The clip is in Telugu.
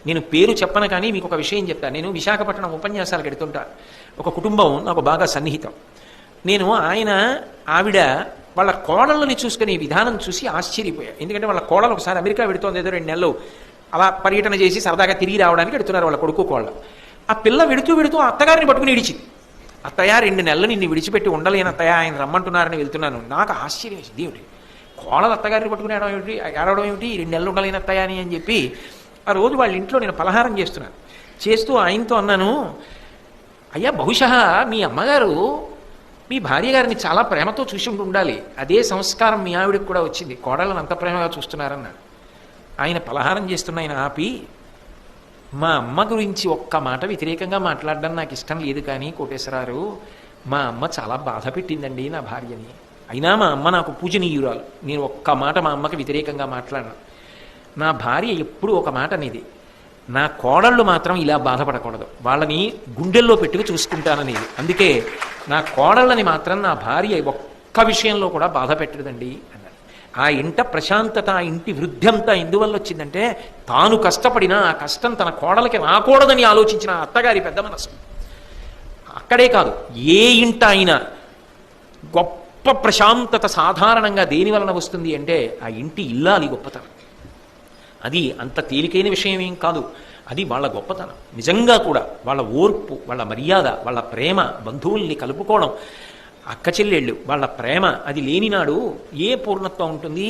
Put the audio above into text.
నేను పేరు చెప్పను కానీ మీకు ఒక విషయం చెప్తాను. నేను విశాఖపట్నం ఉపన్యాసాలకు ఎడుతుంటా. ఒక కుటుంబం నాకు బాగా సన్నిహితం. నేను ఆవిడ వాళ్ళ కోడళ్ళని చూసుకునే విధానం చూసి ఆశ్చర్యపోయా. ఎందుకంటే వాళ్ళ కోడలు ఒకసారి అమెరికా వెడుతోంది, ఏదో 2 నెలలు అలా పర్యటన చేసి సరదాగా తిరిగి రావడానికి వెడుతున్నారు వాళ్ళ కొడుకు కోళ్ళ. ఆ పిల్ల వెడుతూ ఆ అత్తగారిని పట్టుకుని ఇడిచింది. అత్తయ్య 2 నెలలు నిన్ను విడిచిపెట్టి ఉండలేను అత్తయ్య, ఆయన రమ్మంటున్నారని వెళ్తున్నాను. నాకు ఆశ్చర్యం వేసింది, ఏమిటి కోడలు అత్తగారిని పట్టుకుని ఏడవడం ఏమిటి, 2 నెలలు ఉండలేను అత్తయ్య అని చెప్పి ఆ రోజు వాళ్ళ ఇంట్లో నేను పలహారం చేస్తూ ఆయనతో అన్నాను, అయ్యా బహుశా మీ అమ్మగారు మీ భార్య గారిని చాలా ప్రేమతో చూసి ఉండాలి, అదే సంస్కారం మీ ఆవిడకి కూడా వచ్చింది, కోడళ్ళని అంత ప్రేమగా చూస్తున్నారన్నాడు. ఆయన పలహారం చేస్తున్న ఆయన ఆపి, మా అమ్మ గురించి ఒక్క మాట వ్యతిరేకంగా మాట్లాడడం నాకు ఇష్టం లేదు కానీ కోటేశ్వరారు, మా అమ్మ చాలా బాధ పెట్టిందండి నా భార్యని, అయినా మా అమ్మ నాకు పూజనీయురాలు, నేను ఒక్క మాట మా అమ్మకి వ్యతిరేకంగా మాట్లాడను. నా భార్య ఎప్పుడూ ఒక మాట అనేది, నా కోడళ్ళు మాత్రం ఇలా బాధపడకూడదు, వాళ్ళని గుండెల్లో పెట్టుకు చూసుకుంటాననేది, అందుకే నా కోడళ్ళని మాత్రం నా భార్య ఒక్క విషయంలో కూడా బాధ పెట్టదండి అన్నాడు. ఆ ఇంట ప్రశాంతత, ఆ ఇంటి వృద్ధి అంతా ఎందువల్ల వచ్చిందంటే తాను కష్టపడినా ఆ కష్టం తన కోడలకి రాకూడదని ఆలోచించిన అత్తగారి పెద్ద మనసు. అక్కడే కాదు, ఏ ఇంట అయినా గొప్ప ప్రశాంతత సాధారణంగా దేని వలన వస్తుంది అంటే ఆ ఇంటి ఇల్లాలి గొప్పతనం. అది అంత తేలికైన విషయం ఏం కాదు, అది వాళ్ళ గొప్పతనం. నిజంగా కూడా వాళ్ళ ఓర్పు, వాళ్ళ మర్యాద, వాళ్ళ ప్రేమ, బంధువుల్ని కలుపుకోవడం, అక్క చెల్లెళ్ళు వాళ్ళ ప్రేమ, అది లేనినాడు ఏ పూర్ణత్వం ఉంటుంది?